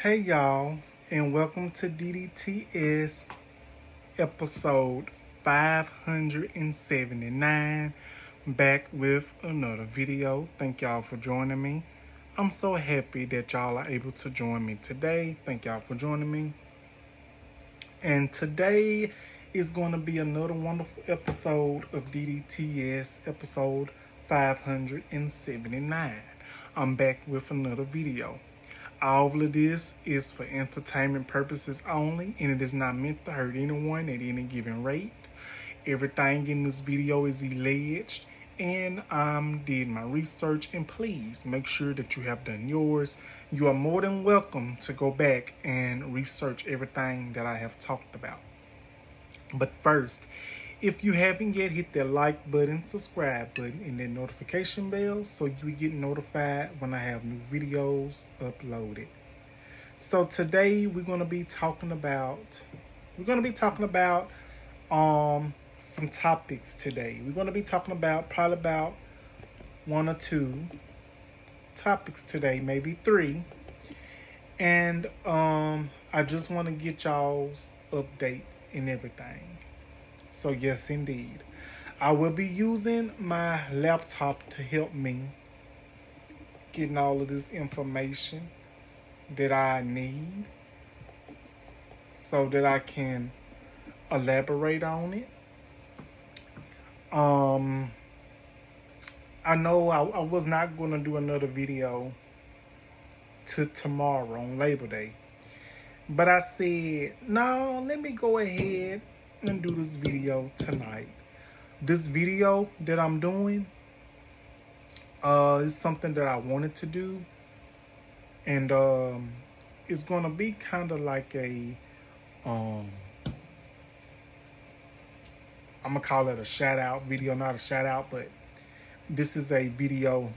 Hey y'all, and welcome to DDTS episode 579. Back with another video. Thank y'all for joining me. I'm so happy that y'all are able to join me today. Thank y'all for joining me. And today is going to be another wonderful episode of DDTS, episode 579. I'm back with another video. All of this is for entertainment purposes only, and it is not meant to hurt anyone at any given rate. Everything in this video is alleged, and I did my research, and please make sure that you have done yours. You are more than welcome to go back and research everything that I have talked about. But first, if you haven't yet, hit that like button, subscribe button, and that notification bell so you get notified when I have new videos uploaded. So today we're gonna be talking about some topics today. We're gonna be talking about probably about one or two topics today, maybe three. And I just want to get y'all's updates and everything. So yes, indeed. I will be using my laptop to help me getting all of this information that I need so that I can elaborate on it. I know I was not going to do another video to tomorrow on Labor Day. But I said, no, let me go ahead and do this video tonight. This video that I'm doing is something that I wanted to do. And it's going to be kind of like a, I'm going to call it a shout out video, not a shout out, but this is a video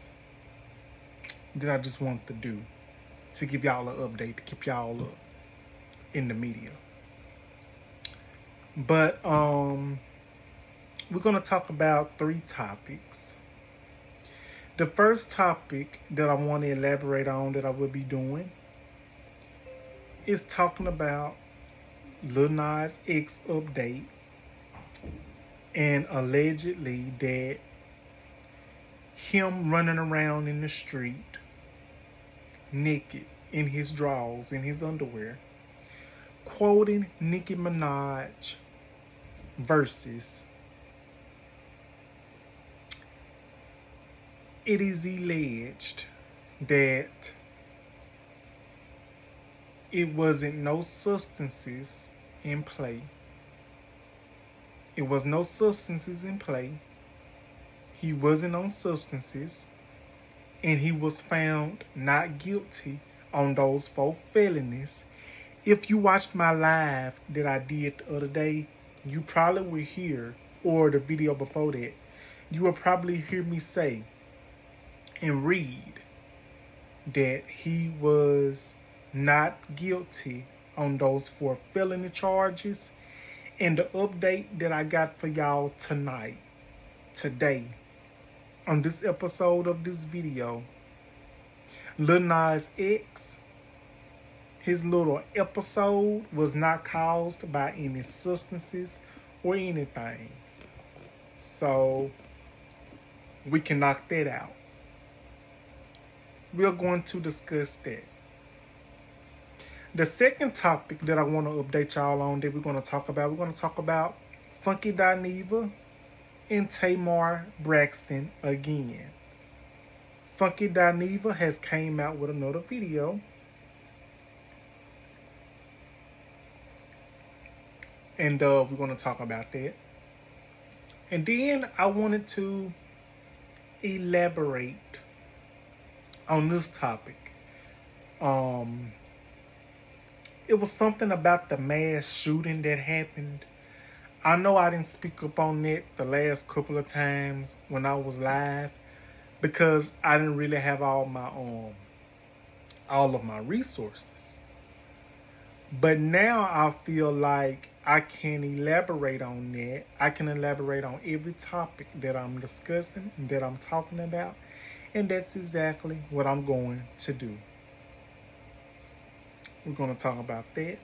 that I just want to do to give y'all an update, to keep y'all up in the media. But we're going to talk about three topics. The first topic that I want to elaborate on that I will be doing is talking about Lil Nas X update and allegedly that him running around in the street naked in his drawers, in his underwear, quoting Nicki Minaj verses. It is alleged that it wasn't no substances in play. It was no substances in play. He wasn't on substances, and he was found not guilty on those 4 felonies. If you watched my live that I did the other day, you probably will hear, or the video before that, you will probably hear me say and read that he was not guilty on those 4 felony charges. And the update that I got for y'all today, on this episode of this video, Lil Nas X, his little episode was not caused by any substances or anything. So we can knock that out. We're going to discuss that. The second topic that I want to update y'all on that we're going to talk about Funky Dineva and Tamar Braxton again. Funky Dineva has came out with another video. And we're going to talk about that. And then I wanted to elaborate on this topic. It was something about the mass shooting that happened. I know I didn't speak up on it the last couple of times when I was live because I didn't really have all of my resources. But now I feel like I can elaborate on that. I can elaborate on every topic that I'm discussing, that I'm talking about, and that's exactly what I'm going to do. We're going to talk about that.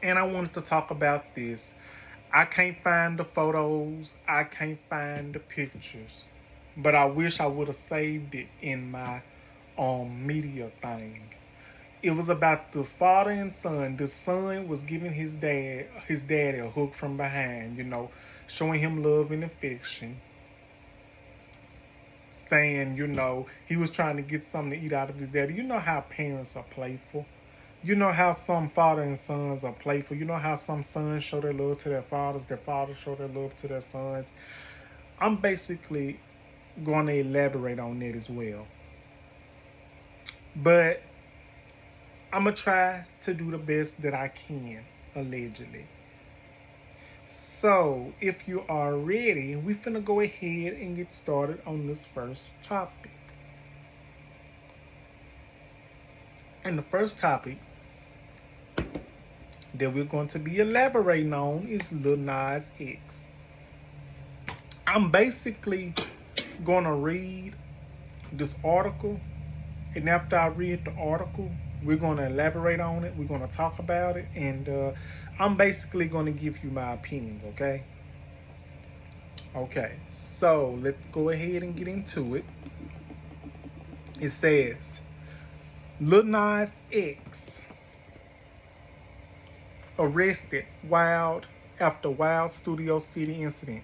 And I wanted to talk about this. I can't find the photos. I can't find the pictures. But I wish I would have saved it in my media thing. It was about this father and son. The son was giving his daddy a hook from behind, showing him love and affection. Saying, he was trying to get something to eat out of his daddy. You know how parents are playful. You know how some father and sons are playful. You know how some sons show their love to their fathers show their love to their sons. I'm basically going to elaborate on that as well. But I'm going to try to do the best that I can, allegedly. So, if you are ready, we're finna go ahead and get started on this first topic. And the first topic that we're going to be elaborating on is Lil Nas X. I'm basically going to read this article, and after I read the article, we're going to elaborate on it. We're going to talk about it, and I'm basically going to give you my opinions, okay? Okay, so let's go ahead and get into it. It says, Lil Nas X arrested after wild Studio City incident.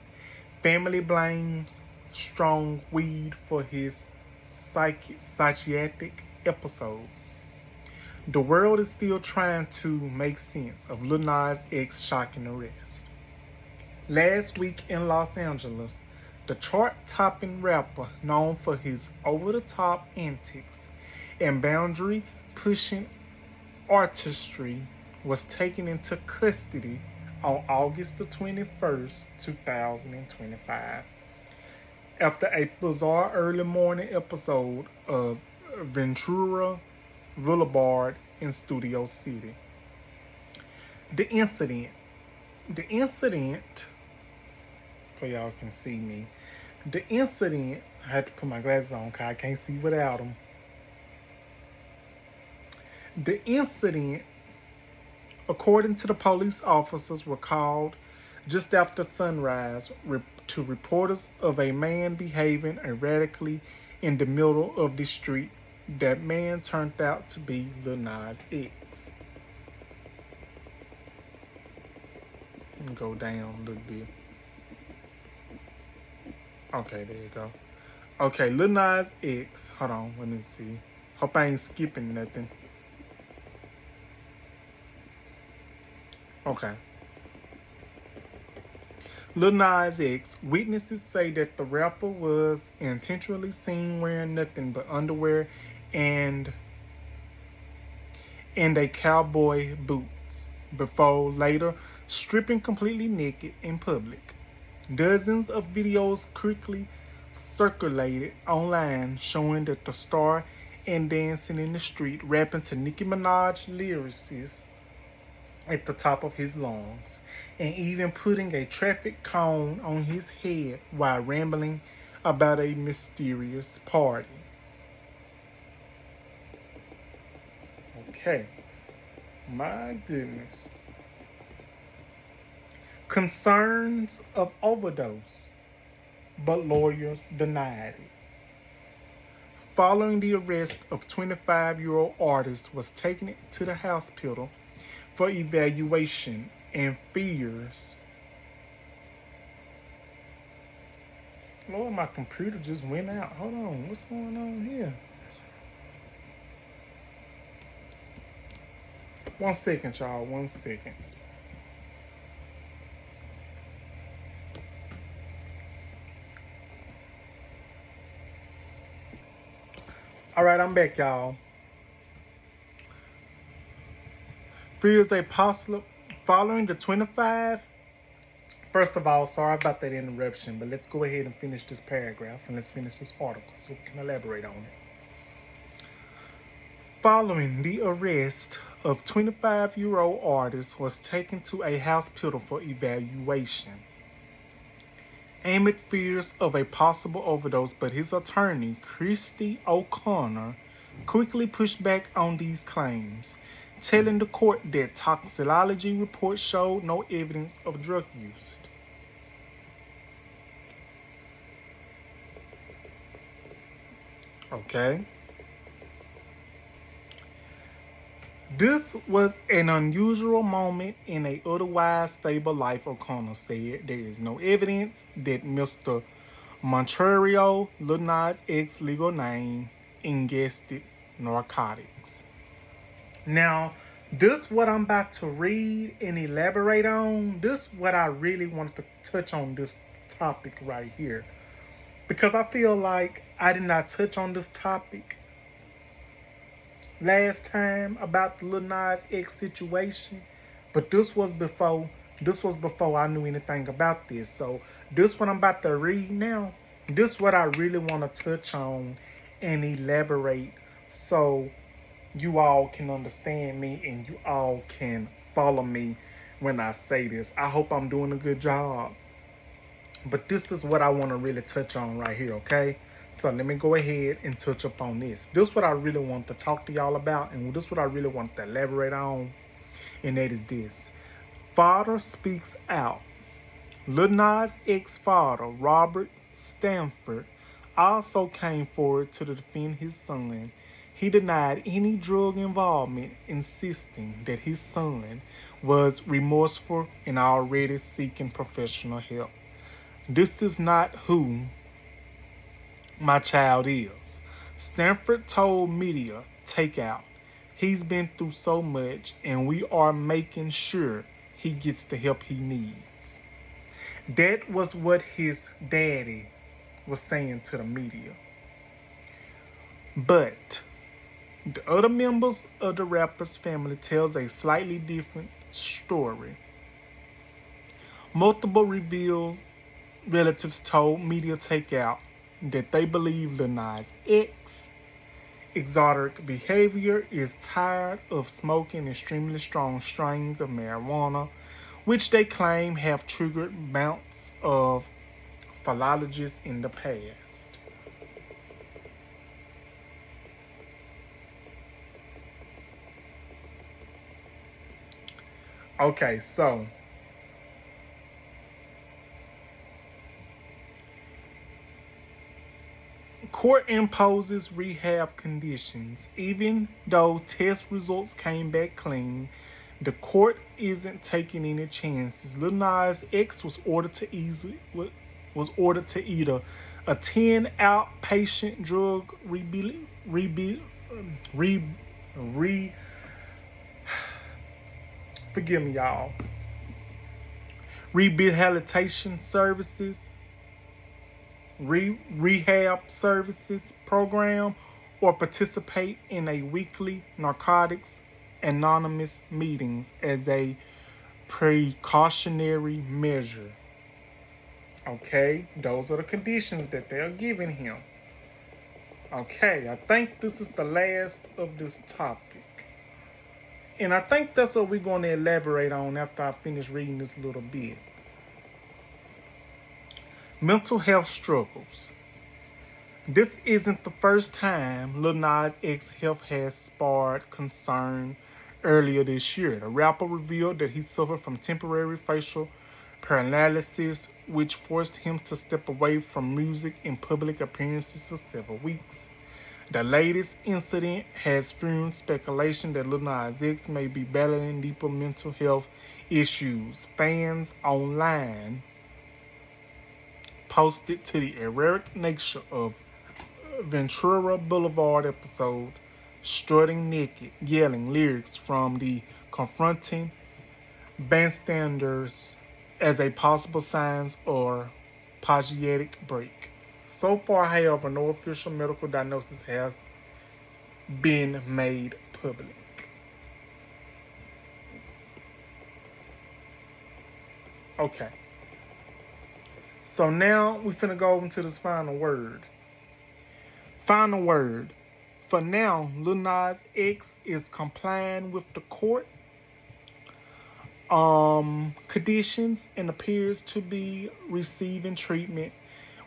Family blames strong weed for his psychiatric episodes. The world is still trying to make sense of Lil Nas X's shocking arrest. Last week in Los Angeles, the chart-topping rapper known for his over-the-top antics and boundary-pushing artistry was taken into custody on August the 21st, 2025, after a bizarre early morning episode of Ventura Boulevard in Studio City. The incident, so y'all can see me, I had to put my glasses on because I can't see without them. The incident, according to the police officers, were called just after sunrise to reporters of a man behaving erratically in the middle of the street. That man turned out to be Lil Nas X. Let me go down a little bit. Okay, there you go. Okay, Lil Nas X. Hold on, let me see. Hope I ain't skipping nothing. Okay. Lil Nas X. Witnesses say that the rapper was intentionally seen wearing nothing but underwear and a cowboy boots before later stripping completely naked in public. Dozens of videos quickly circulated online showing that the star and dancing in the street, rapping to Nicki Minaj lyrics at the top of his lungs, and even putting a traffic cone on his head while rambling about a mysterious party. Okay, my goodness. Concerns of overdose, but lawyers denied it. Following the arrest of 25-year-old artist was taken to the hospital for evaluation and fears. Lord, my computer just went out. Hold on, what's going on here? 1 second, y'all, 1 second. All right, I'm back, y'all. Fears a possible following the 25. First of all, sorry about that interruption, but let's go ahead and finish this paragraph and let's finish this article so we can elaborate on it. Following the arrest of 25-year-old artist was taken to a hospital for evaluation. Amid fears of a possible overdose, but his attorney, Christy O'Connor, quickly pushed back on these claims, telling the court that toxicology reports showed no evidence of drug use. Okay? This was an unusual moment in a otherwise stable life, O'Connor said. There is no evidence that Mr. Montreal, Lil Nas X's legal name, ingested narcotics. Now, this what I'm about to read and elaborate on. This what I really wanted to touch on this topic right here. Because I feel like I did not touch on this topic last time about the Lil Nas X situation, but this was before I knew anything about this. So this what I'm about to read now, this what I really want to touch on and elaborate so you all can understand me and you all can follow me when I say this. I hope I'm doing a good job. But this is what I want to really touch on right here, okay? So let me go ahead and touch up on this. This is what I really want to talk to y'all about, and this is what I really want to elaborate on, and that is this. Father speaks out. Lil Nas X's father, Robert Stanford, also came forward to defend his son. He denied any drug involvement, insisting that his son was remorseful and already seeking professional help. This is not who my child is. Stanford told media takeout, he's been through so much and we are making sure he gets the help he needs. That was what his daddy was saying to the media. But the other members of the rapper's family tells a slightly different story. Multiple relatives told media takeout that they believe Lil Nas X's exotic behavior is tired of smoking extremely strong strains of marijuana, which they claim have triggered bouts of phallologies in the past. Okay, so court imposes rehab conditions. Even though test results came back clean, the court isn't taking any chances. Lil Nas X was ordered to either attend outpatient drug forgive me, y'all, rehabilitation services, rehab services program, or participate in a weekly narcotics anonymous meetings as a precautionary measure. Okay, those are the conditions that they're giving him. Okay, I think this is the last of this topic. And I think that's what we're going to elaborate on after I finish reading this little bit. Mental health struggles. This isn't the first time Lil Nas X's health has sparked concern. Earlier this year, the rapper revealed that he suffered from temporary facial paralysis, which forced him to step away from music and public appearances for several weeks. The latest incident has fueled speculation that Lil Nas X may be battling deeper mental health issues. Fans online posted to the erratic nature of Ventura Boulevard episode, strutting naked, yelling lyrics from the confronting bystanders as a possible signs or psychiatric break. So far, however, no official medical diagnosis has been made public. Okay. So now we're finna go into this final word. Final word. For now, Lil Nas X is complying with the court conditions and appears to be receiving treatment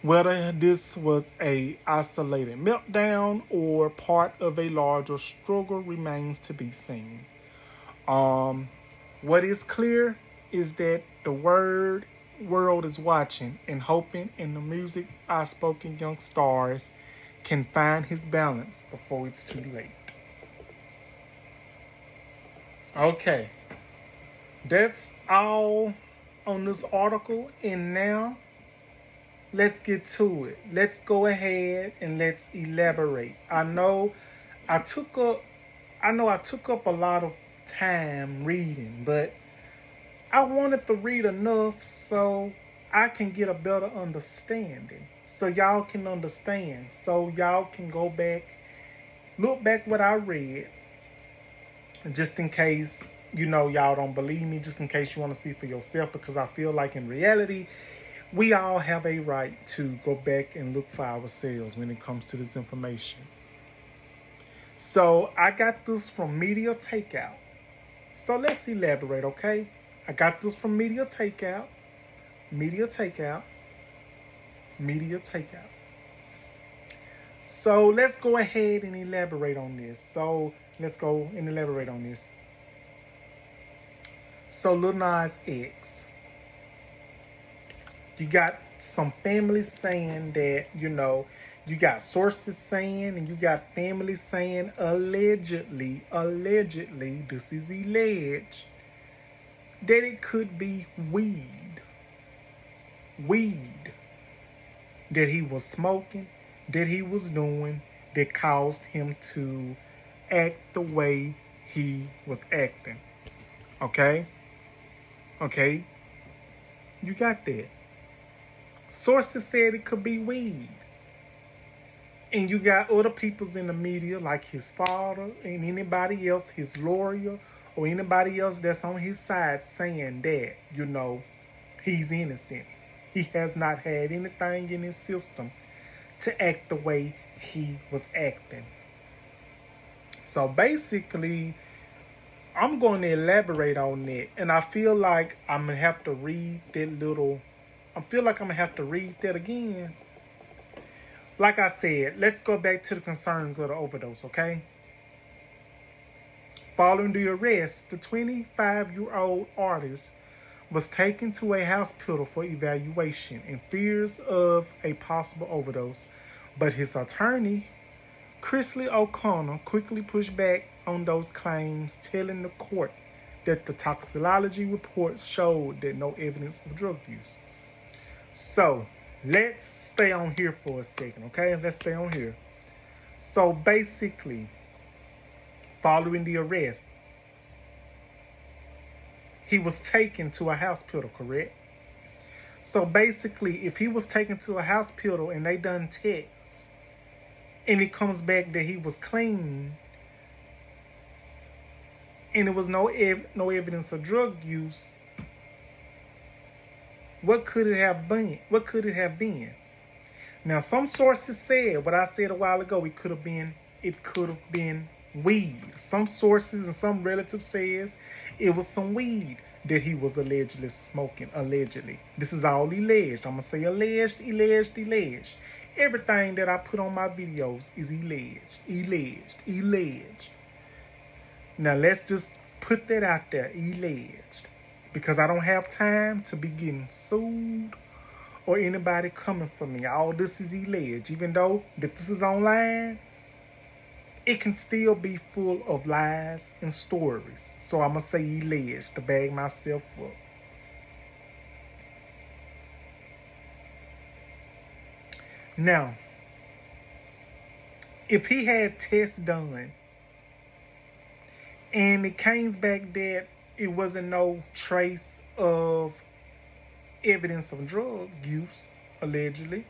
Whether this was a isolated meltdown or part of a larger struggle remains to be seen. Um, what is clear is that the world is watching and hoping, and the music outspoken young stars can find his balance before it's too late. Okay, that's all on this article, and now let's get to it. Let's go ahead and let's elaborate. I took up I took up a lot of time reading, but I wanted to read enough so I can get a better understanding. So y'all can understand. So y'all can go back, look back what I read, just in case, y'all don't believe me, just in case you want to see for yourself, because I feel like in reality, we all have a right to go back and look for ourselves when it comes to this information. So I got this from Media Takeout. So let's elaborate, okay? I got this from Media Takeout. So let's go ahead and elaborate on this. So Lil Nas X. You got some families saying that, you got sources saying, and you got families saying allegedly, this is alleged, that it could be weed that he was smoking, that he was doing, that caused him to act the way he was acting. Okay? You got that. Sources said it could be weed. And you got other peoples in the media, like his father and anybody else, his lawyer, or anybody else that's on his side, saying that, he's innocent. He has not had anything in his system to act the way he was acting. So basically, I'm going to elaborate on that. And I feel like I'm going to have to read that again. Like I said, let's go back to the concerns of the overdose, okay? Following the arrest, the 25-year-old artist was taken to a hospital for evaluation in fears of a possible overdose, but his attorney, Chrisley O'Connor, quickly pushed back on those claims, telling the court that the toxicology reports showed that no evidence of drug use. So, let's stay on here for a second, okay? Let's stay on here. So basically, following the arrest, he was taken to a hospital, correct? So basically, if he was taken to a hospital and they done tests, and it comes back that he was clean, and there was no evidence of drug use, what could it have been? Now, some sources said what I said a while ago. It could have been weed. Some sources and some relatives says it was some weed that he was allegedly smoking. Allegedly, this is all alleged. I'm gonna say alleged. Everything that I put on my videos is alleged. Now let's just put that out there, alleged, because I don't have time to be getting sued or anybody coming for me. All this is alleged. Even though that this is online, it can still be full of lies and stories. So I'm going to say alleged to bag myself up. Now, if he had tests done and it came back that it wasn't no trace of evidence of drug use, allegedly,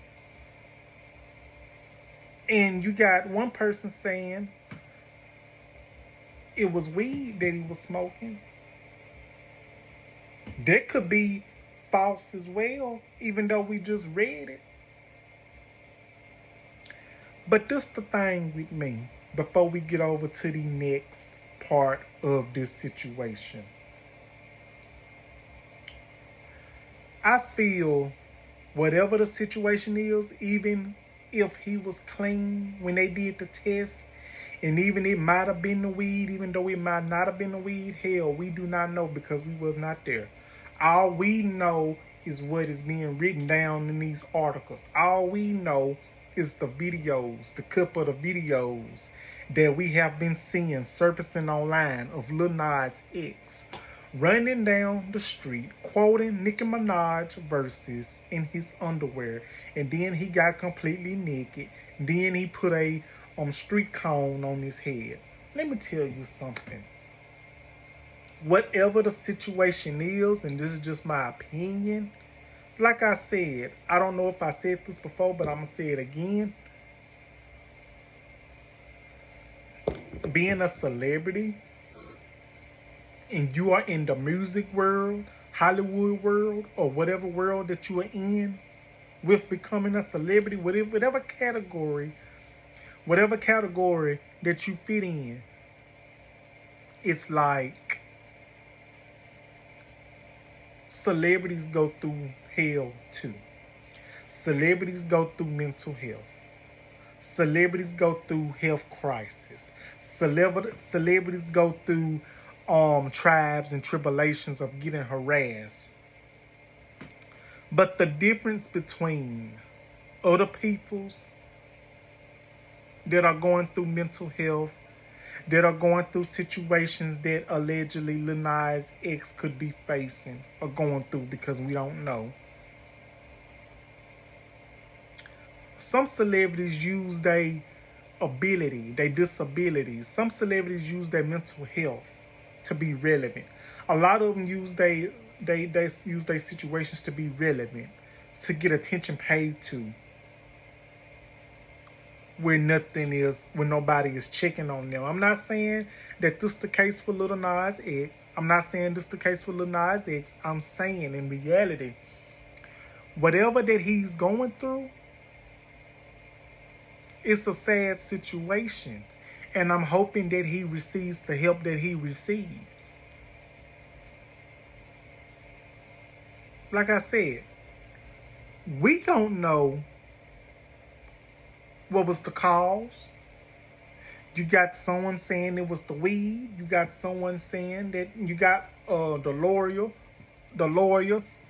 and you got one person saying it was weed that he was smoking, that could be false as well, even though we just read it. But this the thing with me, before we get over to the next part of this situation. I feel Whatever the situation is, even if he was clean when they did the test, and even it might have been the weed, even though it might not have been the weed, hell, we do not know because we was not there. All we know is what is being written down in these articles. All we know is the videos, the clip of the videos that we have been seeing surfacing online of Lil Nas X running down the street, quoting Nicki Minaj verses in his underwear, and then he got completely naked. Then he put a street cone on his head. Let me tell you something. Whatever the situation is, and this is just my opinion, like I said, I don't know if I said this before, but I'm going to say it again. Being a celebrity, and you are in the music world, Hollywood world, or whatever world that you are in, with becoming a celebrity, whatever category that you fit in, it's like celebrities go through hell too. Celebrities go through mental health. Celebrities go through health crisis. Celebrities go through tribes and tribulations of getting harassed. But the difference between other peoples that are going through mental health, that are going through situations that allegedly Lil Nas X could be facing or going through, because we don't know. Some celebrities use their ability, their disabilities. Some celebrities use their mental health to be relevant. A lot of them use their situations to be relevant, to get attention paid to, where nobody is checking on them. I'm not saying that this is the case for Lil Nas X. I'm not saying this is the case for Lil Nas X. I'm saying in reality, whatever that he's going through, it's a sad situation. And I'm hoping that he receives the help that he receives. Like I said, we don't know what was the cause. You got someone saying it was the weed. You got someone saying that you got the lawyer,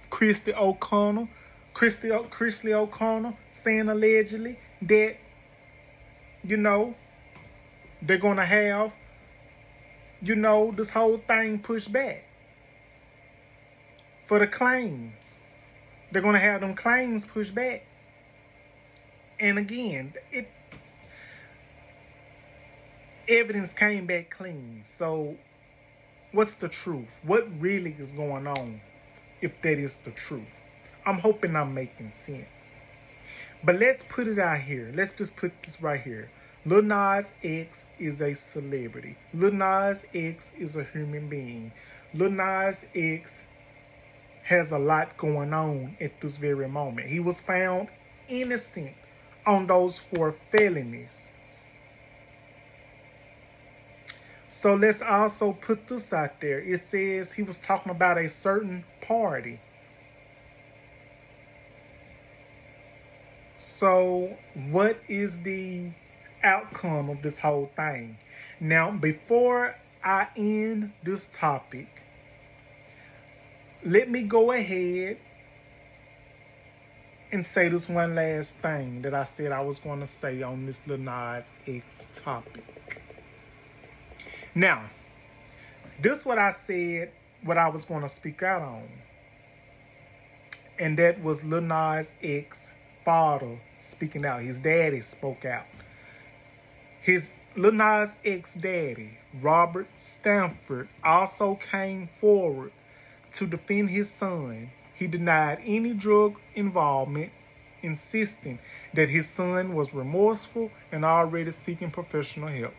Christy O'Connell saying allegedly that, they're going to have, this whole thing pushed back for the claims. They're going to have them claims pushed back. And again, evidence came back clean. So what's the truth? What really is going on, if that is the truth? I'm hoping I'm making sense. But let's put it out here. Let's just put this right here. Lil Nas X is a celebrity. Lil Nas X is a human being. Lil Nas X has a lot going on at this very moment. He was found innocent on those 4 felonies. So let's also put this out there. It says he was talking about a certain party. So what is the outcome of this whole thing? Now, before I end this topic, let me go ahead and say this one last thing that I said I was going to say on this Lil Nas X topic. Now, this what I said, what I was going to speak out on. And that was Lil Nas X father speaking out. His daddy spoke out. His Lil Nas X daddy, Robert Stanford, also came forward to defend his son. He denied any drug involvement, insisting that his son was remorseful and already seeking professional help.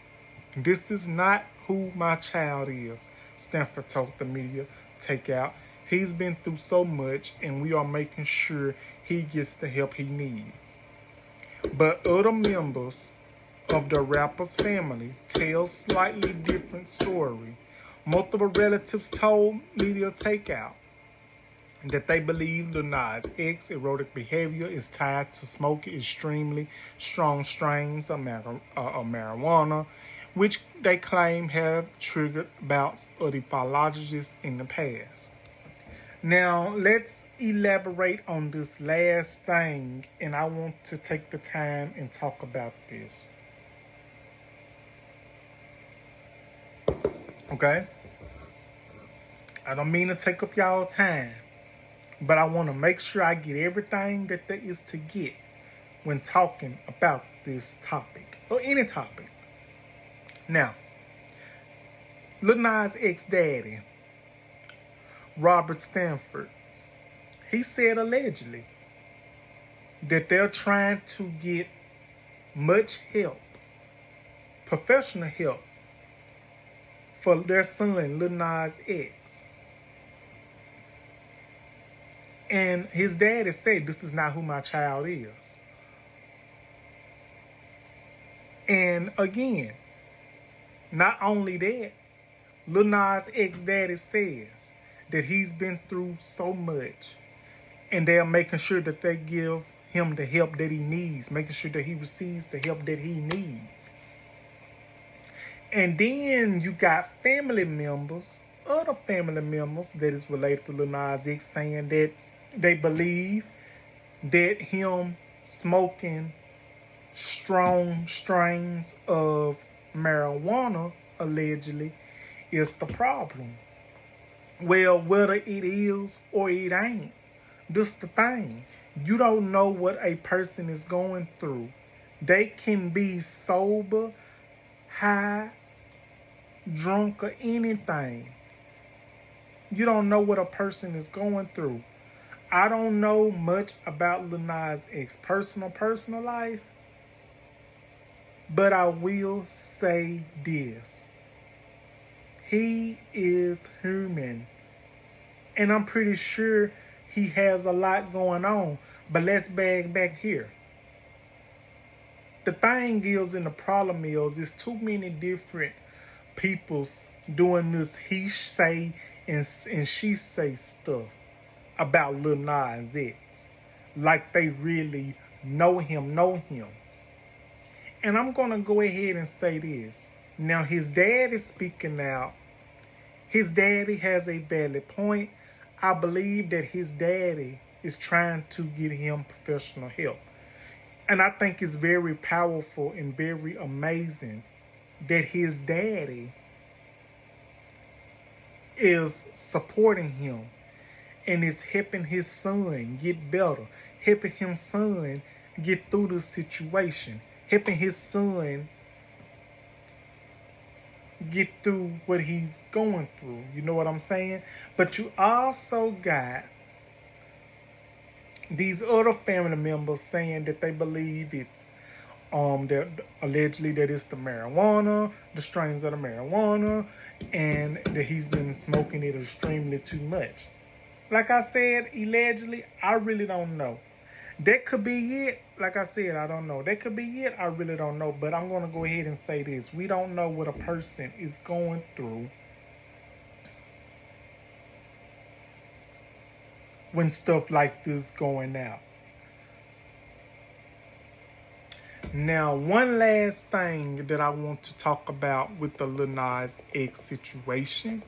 This is not who my child is, Stanford told the media takeout. He's been through so much, and we are making sure he gets the help he needs. But other members of the rapper's family tell slightly different story. Multiple relatives told media takeout that they believe Lil Nas X erotic behavior is tied to smoking extremely strong strains of marijuana, which they claim have triggered bouts of the physiologist in the past. Now, let's elaborate on this last thing, and I want to take the time and talk about this. Okay? I don't mean to take up y'all time, but I want to make sure I get everything that there is to get when talking about this topic, or any topic. Now, Lil Nas X daddy, Robert Stanford, he said allegedly that they're trying to get much help, professional help, for their son, Lil Nas X. And his daddy said, this is not who my child is. And again, not only that, Lil Nas X daddy says that he's been through so much, and they're making sure that they give him the help that he needs, making sure that he receives the help that he needs. And then you got family members, other family members that is related to Lil Nas X, saying that they believe that him smoking strong strains of marijuana, allegedly, is the problem. Well, whether it is or it ain't, this the thing. You don't know what a person is going through. They can be sober, high, drunk, or anything. You don't know what a person is going through. I don't know much about Lil Nas X's personal life, but I will say this. He is human. And I'm pretty sure he has a lot going on. But let's back here. The thing is, and the problem is too many different people's doing this he say and she say stuff about Lil Nas X. Like they really know him. And I'm going to go ahead and say this. Now, his dad is speaking out. His daddy has a valid point. I believe that his daddy is trying to get him professional help. And I think it's very powerful and very amazing that his daddy is supporting him and is helping his son get better, helping his son get through the situation, helping his son get through what he's going through. You know what I'm saying? But you also got these other family members saying that they believe it's that allegedly that it's the marijuana, the strains of the marijuana, and that he's been smoking it extremely too much. Like I said, allegedly, I really don't know. That could be it. Like I said, I don't know. That could be it. I really don't know. But I'm going to go ahead and say this. We don't know what a person is going through when stuff like this going out. Now, one last thing that I want to talk about with the Lil Nas X situation.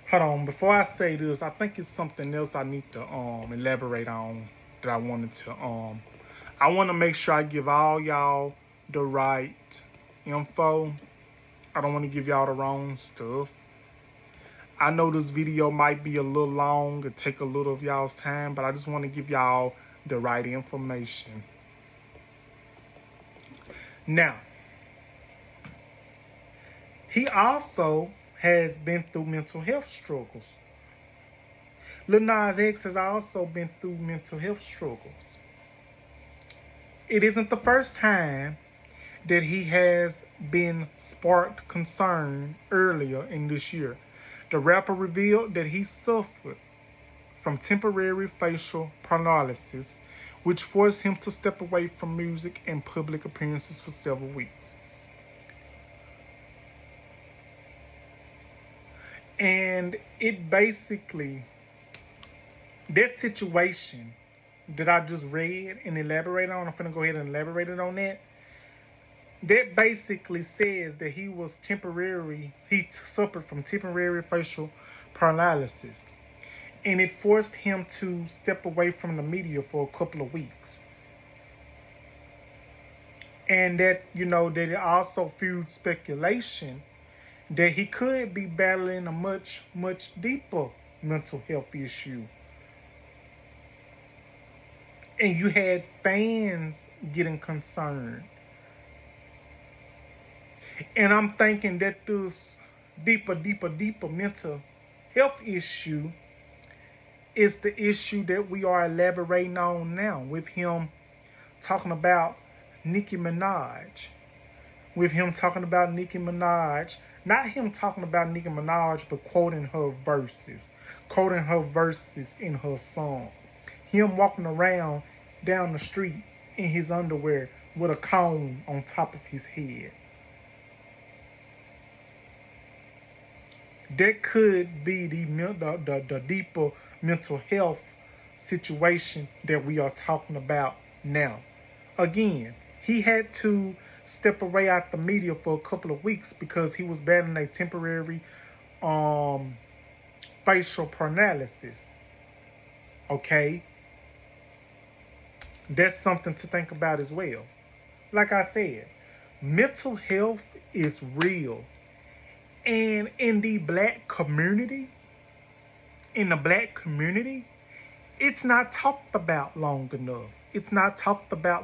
Hold on, before I say this, I think it's something else I need to elaborate on that I wanted to I want to make sure I give all y'all the right info. I don't want to give y'all the wrong stuff. I know this video might be a little long and take a little of y'all's time, but I just want to give y'all the right information. Now, he also has been through mental health struggles. Lil Nas X has also been through mental health struggles. It isn't the first time that he has been sparked concern earlier in this year. The rapper revealed that he suffered from temporary facial paralysis, which forced him to step away from music and public appearances for several weeks. And it basically, that situation that I just read and elaborated on, I'm going to go ahead and elaborate on that. That basically says that he suffered from temporary facial paralysis. And it forced him to step away from the media for a couple of weeks. And that, that it also fueled speculation that he could be battling a much, much deeper mental health issue. And you had fans getting concerned. And I'm thinking that this deeper mental health issue is the issue that we are elaborating on now, with him talking about Nicki Minaj. With him talking about Nicki Minaj. Not him talking about Nicki Minaj, but quoting her verses in her song. Him walking around down the street in his underwear with a cone on top of his head. That could be the deeper mental health situation that we are talking about now. Again, he had to step away out the media for a couple of weeks because he was battling a temporary facial paralysis. Okay? That's something to think about as well. Like I said, mental health is real. And in the black community, it's not talked about long enough. It's not talked about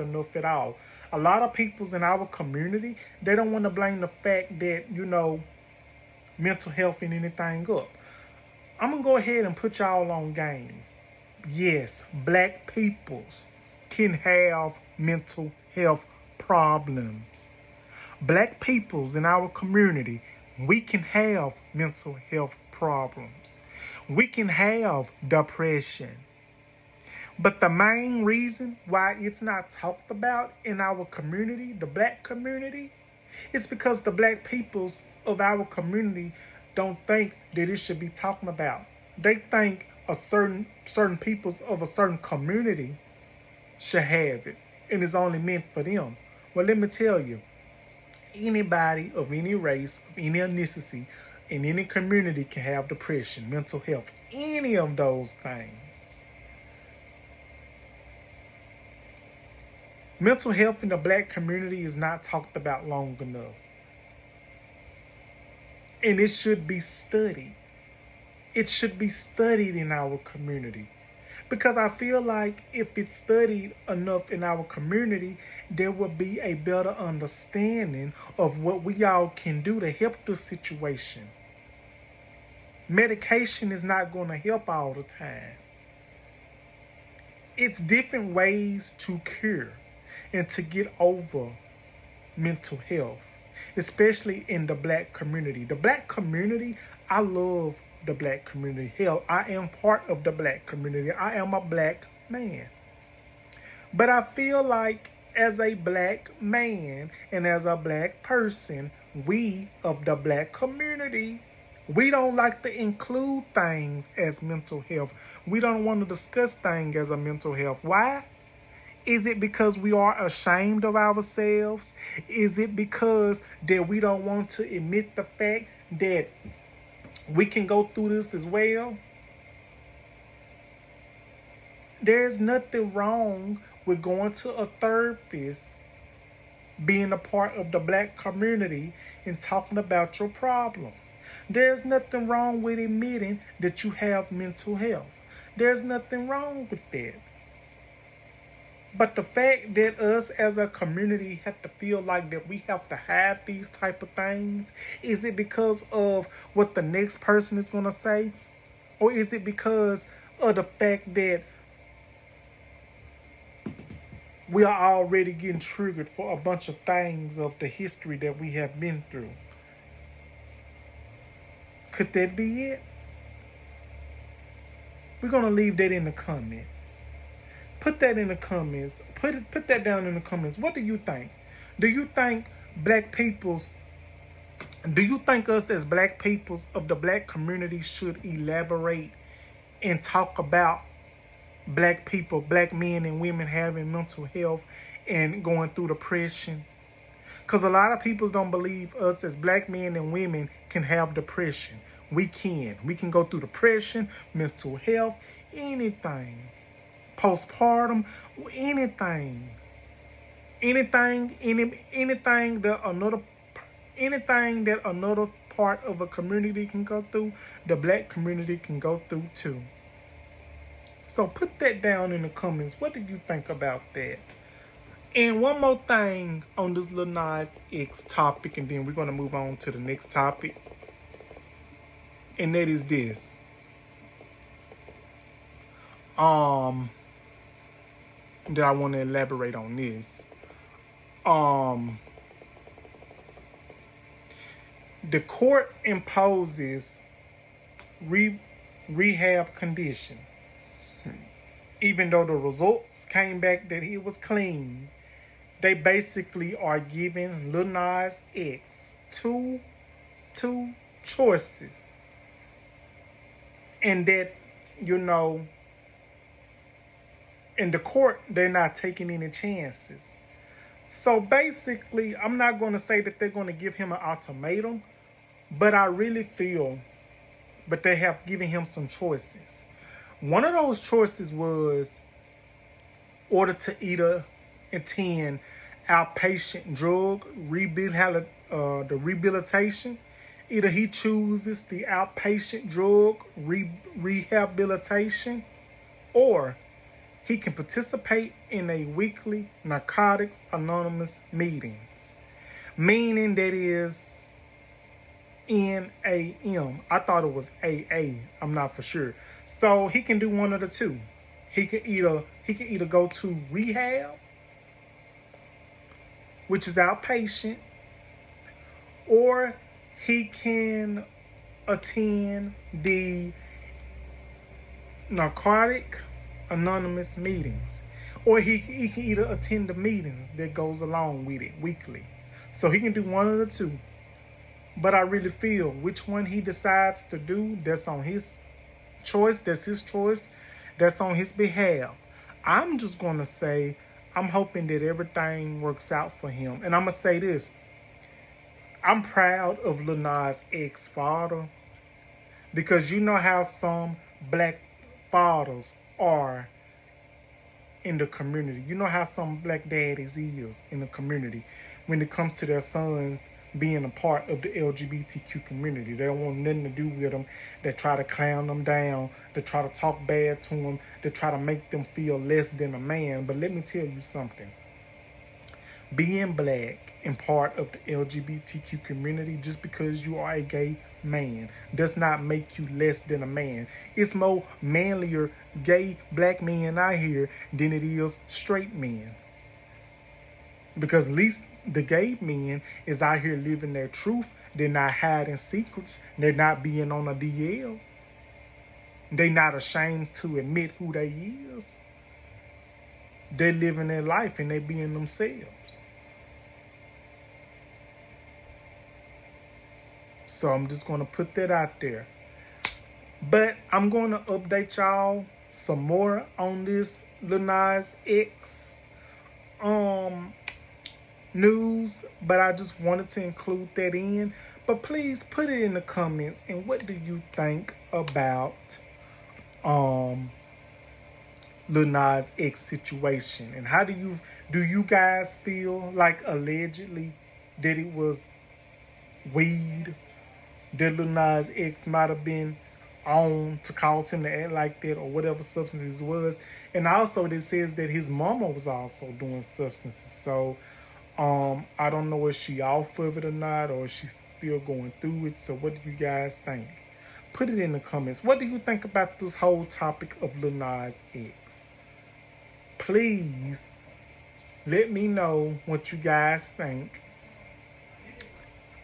enough at all. A lot of peoples in our community, they don't want to blame the fact that, mental health and anything up. I'm going to go ahead and put y'all on game. Yes, black peoples can have mental health problems. Black peoples in our community, we can have mental health problems. We can have depression. But the main reason why it's not talked about in our community, the black community, is because the black peoples of our community don't think that it should be talked about. They think a certain peoples of a certain community should have it, and it's only meant for them. Well, let me tell you, anybody of any race, of any ethnicity, in any community can have depression, mental health, any of those things. Mental health in the black community is not talked about long enough. And it should be studied. It should be studied in our community. Because I feel like if it's studied enough in our community, there will be a better understanding of what we all can do to help the situation. Medication is not going to help all the time. It's different ways to cure and to get over mental health, especially in the black community. The black community, I love the black community. Hell, I am part of the black community. I am a black man. But I feel like as a black man and as a black person, we of the black community, we don't like to include things as mental health. We don't want to discuss things as a mental health. Why? Is it because we are ashamed of ourselves? Is it because that we don't want to admit the fact that we can go through this as well? There's nothing wrong with going to a therapist, being a part of the black community and talking about your problems. There's nothing wrong with admitting that you have mental health. There's nothing wrong with that. But the fact that us as a community have to feel like that we have to hide these type of things, is it because of what the next person is going to say? Or is it because of the fact that we are already getting triggered for a bunch of things of the history that we have been through? Could that be it? We're gonna leave that in the comments. Put that in the comments. Put that down in the comments. What do you think? Do you think us as black peoples of the black community should elaborate and talk about black people, black men and women having mental health and going through depression? Because a lot of people don't believe us as black men and women can have depression. We can. We can go through depression, mental health, anything. Postpartum, anything. Anything that another part of a community can go through, the black community can go through too. So put that down in the comments. What do you think about that? And one more thing on this Lil Nas X topic, and then we're going to move on to the next topic. And that is this. That I want to elaborate on this. The court imposes rehab conditions. Even though the results came back that he was clean, they basically are giving Lil Nas X two choices. And that, in the court, they're not taking any chances. So basically, I'm not going to say that they're going to give him an ultimatum, but I really feel but they have given him some choices. One of those choices was ordered to either attend outpatient drug rehabilitation. Either he chooses the outpatient drug rehabilitation, or he can participate in a weekly Narcotics Anonymous meetings, meaning that is NAM. I thought it was AA. I'm not for sure. So he can do one of the two. He can either go to rehab, which is outpatient, or he can attend the Narcotic Anonymous meetings, or he can either attend the meetings that goes along with it weekly. So he can do one of the two. But I really feel which one he decides to do, that's on his choice. That's his choice. That's on his behalf. I'm just going to say, I'm hoping that everything works out for him. And I'm going to say this. I'm proud of Lil Nas X's father, because you know how some black fathers are in the community. You know how some black daddies is in the community when it comes to their sons being a part of the LGBTQ community. They don't want nothing to do with them. They try to clown them down. They try to talk bad to them. They try to make them feel less than a man. But let me tell you something. Being black and part of the LGBTQ community, just because you are a gay man, does not make you less than a man. It's more manlier gay black men out here than it is straight men. Because at least the gay men is out here living their truth. They're not hiding secrets. They're not being on a DL. They're not ashamed to admit who they is. They're living their life and they're being themselves. So I'm just going to put that out there. But I'm going to update y'all some more on this Lil Nas X news, but I just wanted to include that in. But please put it in the comments, and what do you think about Lil Nas X situation, and how do you guys feel like allegedly that it was weed that Lil Nas X might have been on to cause him to act like that, or whatever substances was? And also it says that his mama was also doing substances. So I don't know if she off of it or not, or if she's still going through it. So what do you guys think? Put it in the comments. What do you think about this whole topic of Lil Nas X? Please let me know what you guys think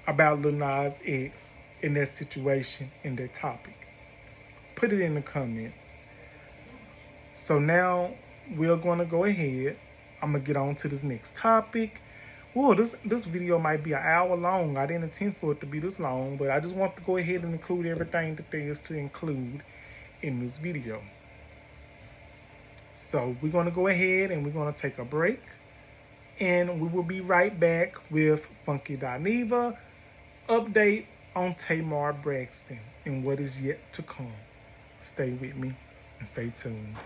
about Lil Nas X in that situation, in that topic. Put it in the comments. So now we're going to go ahead. I'm going to get on to this next topic. Whoa, this video might be an hour long. I didn't intend for it to be this long, but I just want to go ahead and include everything that there is to include in this video. So we're going to go ahead and we're going to take a break. And we will be right back with Funky Dineva update on Tamar Braxton and what is yet to come. Stay with me and stay tuned.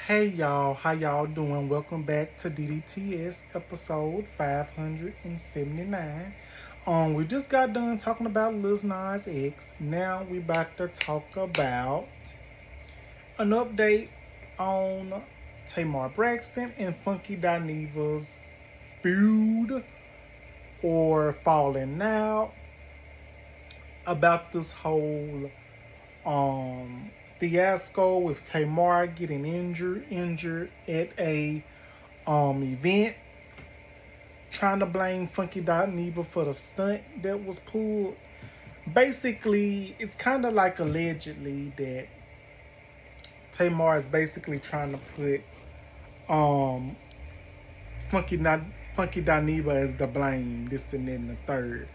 Hey y'all, how y'all doing? Welcome back to DDTS episode 579. We just got done talking about Lil Nas X. Now we about to talk about an update on Tamar Braxton and Funky Dineva's feud or falling out about this whole fiasco with Tamar getting injured at a event, trying to blame Funky Dineva for the stunt that was pulled. Basically, it's kind of like allegedly that Tamar is basically trying to put Funky Dineva as the blame, this and that and the third.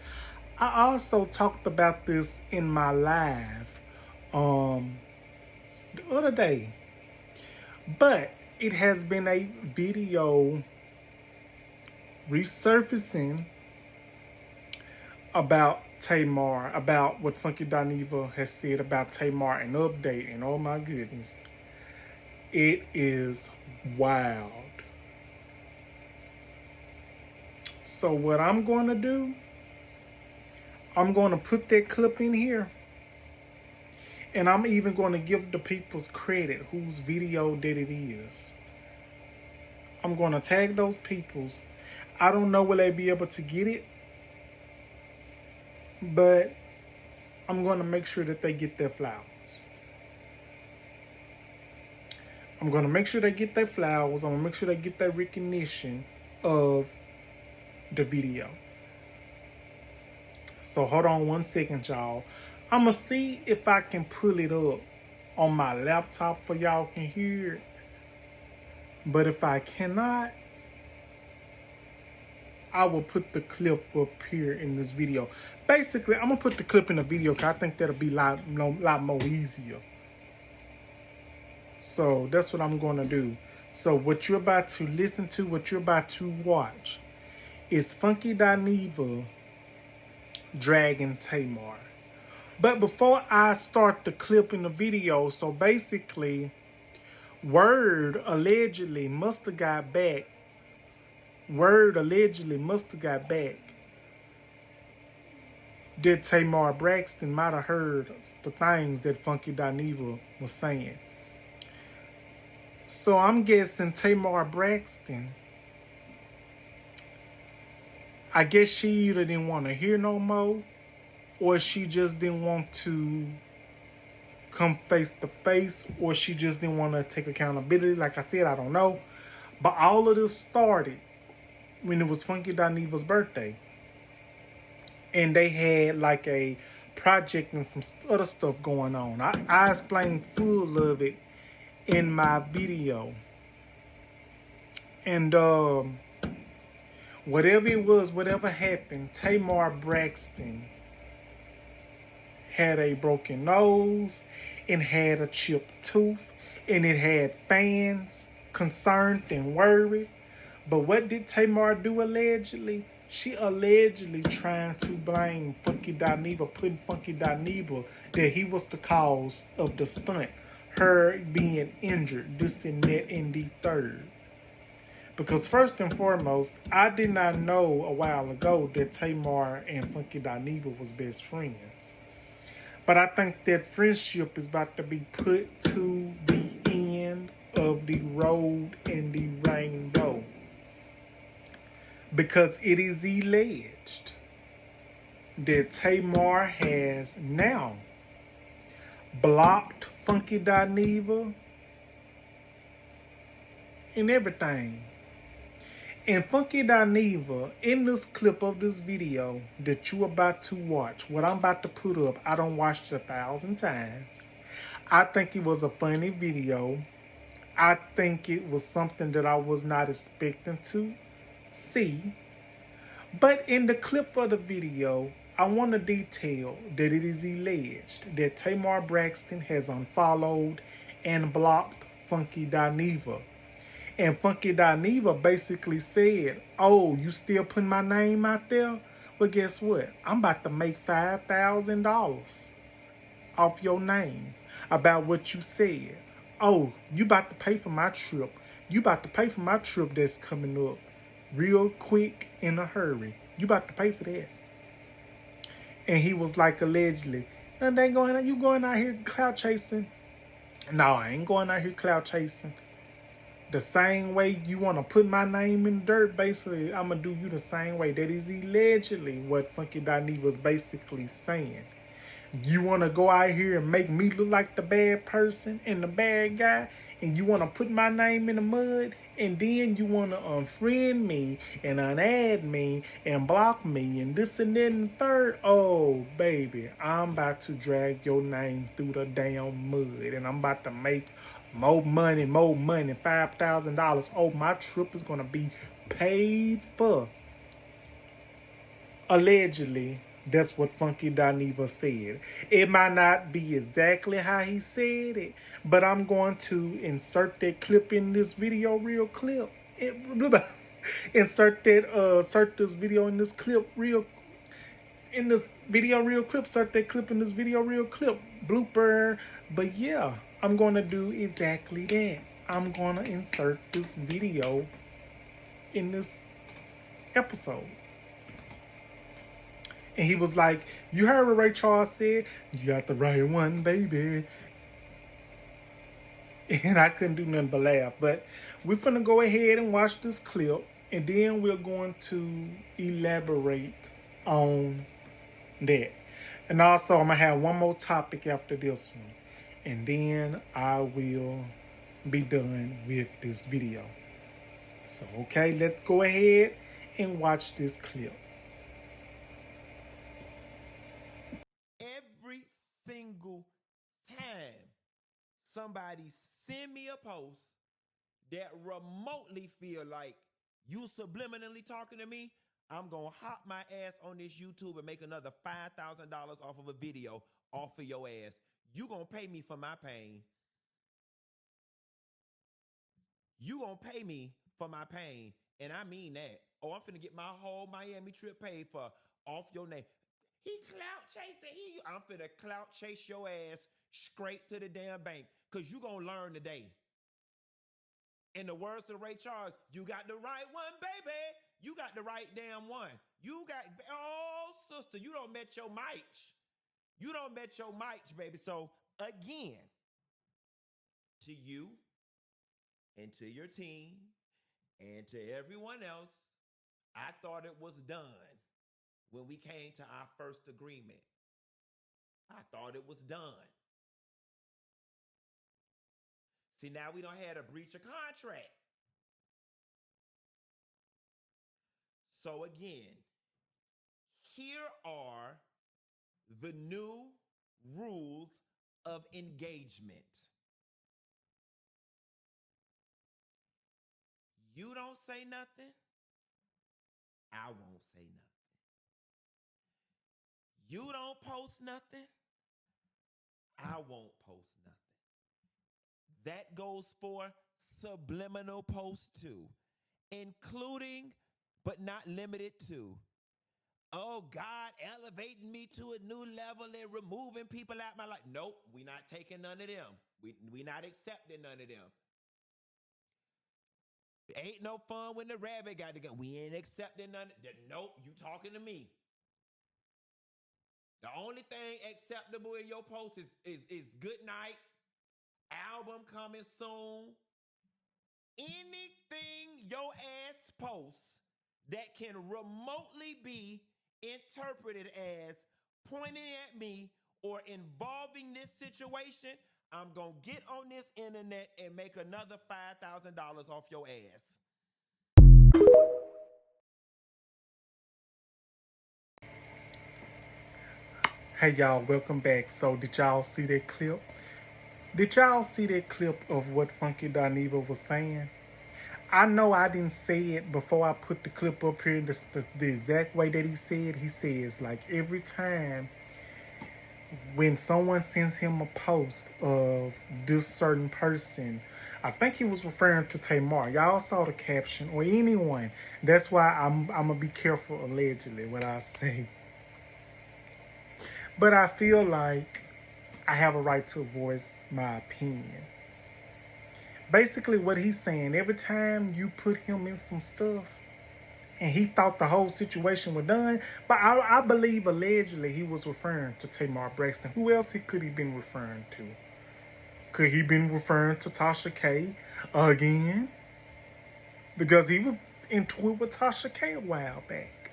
I also talked about this in my live the other day, but it has been a video resurfacing about Tamar, about what Funky Dineva has said about Tamar, and update, and oh my goodness, it is wild. So what I'm going to do, I'm going to put that clip in here. And I'm even going to give the people's credit whose video that it is. I'm going to tag those peoples. I don't know will they be able to get it, but I'm going to make sure that they get their flowers. I'm going to make sure they get their flowers. I'm going to make sure they get their recognition of the video. So hold on one second, y'all. I'm going to see if I can pull it up on my laptop for y'all can hear it. But if I cannot, I will put the clip up here in this video. Basically, I'm going to put the clip in the video because I think that'll be a lot more easier. So that's what I'm going to do. So what you're about to listen to, what you're about to watch is Funky Dineva dragging Tamar. But before I start the clip in the video, so basically, Word allegedly must have got back. That Tamar Braxton might have heard the things that Funky Dineva was saying. So I'm guessing Tamar Braxton, I guess she either didn't want to hear no more, or she just didn't want to come face to face, or she just didn't want to take accountability. Like I said, I don't know. But all of this started when it was Funky Dineva's birthday. And they had like a project and some other stuff going on. I explained full of it in my video. And whatever it was, whatever happened, Tamar Braxton had a broken nose and had a chipped tooth, and it had fans concerned and worried. But what did Tamar do allegedly? She allegedly trying to blame Funky Dineva, putting Funky Dineva that he was the cause of the stunt, her being injured, this and that and the third. Because first and foremost, I did not know a while ago that Tamar and Funky Dineva was best friends. But I think that friendship is about to be put to the end of the road in the rainbow. Because it is alleged that Tamar has now blocked Funky Dineva and everything. And Funky Dineva, in this clip of this video that you about to watch, what I'm about to put up, I done watched it 1,000 times. I think it was a funny video. I think it was something that I was not expecting to see. But in the clip of the video, I want to detail that it is alleged that Tamar Braxton has unfollowed and blocked Funky Dineva. And Funky Dineva basically said, "Oh, you still putting my name out there? Well, guess what? I'm about to make $5,000 off your name about what you said. Oh, you about to pay for my trip. You about to pay for my trip that's coming up real quick in a hurry. You about to pay for that." And he was like, allegedly, and they going, you going out here cloud chasing? No, I ain't going out here cloud chasing. The same way you want to put my name in the dirt, basically, I'm going to do you the same way. That is allegedly what Funky Dineva was basically saying. You want to go out here and make me look like the bad person and the bad guy, and you want to put my name in the mud, and then you want to unfriend me and unadd me and block me and this and that and the third. Oh, baby, I'm about to drag your name through the damn mud, and I'm about to make more money, $5,000. Oh, my trip is going to be paid for. Allegedly, that's what Funky Dineva said. It might not be exactly how he said it, but I'm going to insert that clip in this video real clip. Insert this video in this clip real in this video real clip. Insert that clip in this video real clip. Blooper. But yeah, I'm going to do exactly that. I'm going to insert this video in this episode. And he was like, you heard what Ray Charles said? You got the right one, baby. And I couldn't do nothing but laugh. But we're going to go ahead and watch this clip. And then we're going to elaborate on that. And also, I'm going to have one more topic after this one. And then I will be done with this video. So, okay, let's go ahead and watch this clip. Every single time somebody send me a post that remotely feel like you subliminally talking to me, I'm gonna hop my ass on this YouTube and make another $5,000 off of a video off of your ass. You gonna pay me for my pain. You gonna pay me for my pain, and I mean that. Oh, I'm finna get my whole Miami trip paid for off your name. He clout chasing. I'm finna clout chase your ass straight to the damn bank, because you gonna learn today. In the words of Ray Charles, you got the right one, baby. You got the right damn one. You got, oh, sister, you don't met your match. You don't met your match, baby. So, again, to you and to your team and to everyone else, I thought it was done when we came to our first agreement. I thought it was done. See, now we don't have a breach of contract. So again, here are the new rules of engagement. You don't say nothing, I won't say nothing. You don't post nothing, I won't post nothing. That goes for subliminal posts too, including but not limited to, oh, God elevating me to a new level and removing people out my life. Nope, we not taking none of them. We not accepting none of them. Ain't no fun when the rabbit got the gun. We ain't accepting none of them. Nope, you talking to me. The only thing acceptable in your post is good night, album coming soon. Anything your ass posts that can remotely be interpreted as pointing at me or involving this situation, I'm going to get on this internet and make another $5,000 off your ass. Hey y'all, welcome back. So did y'all see that clip? Did y'all see that clip of what Funky Dineva was saying? I know I didn't say it before I put the clip up here. The exact way that he said, he says like every time when someone sends him a post of this certain person, I think he was referring to Tamar. Y'all saw the caption, or anyone. That's why I'm gonna be careful allegedly what I say. But I feel like I have a right to voice my opinion. Basically what he's saying, every time you put him in some stuff, and he thought the whole situation was done. But I believe allegedly he was referring to Tamar Braxton. Who else could he been referring to? Could he been referring to Tasha K again? Because he was into it with Tasha K a while back.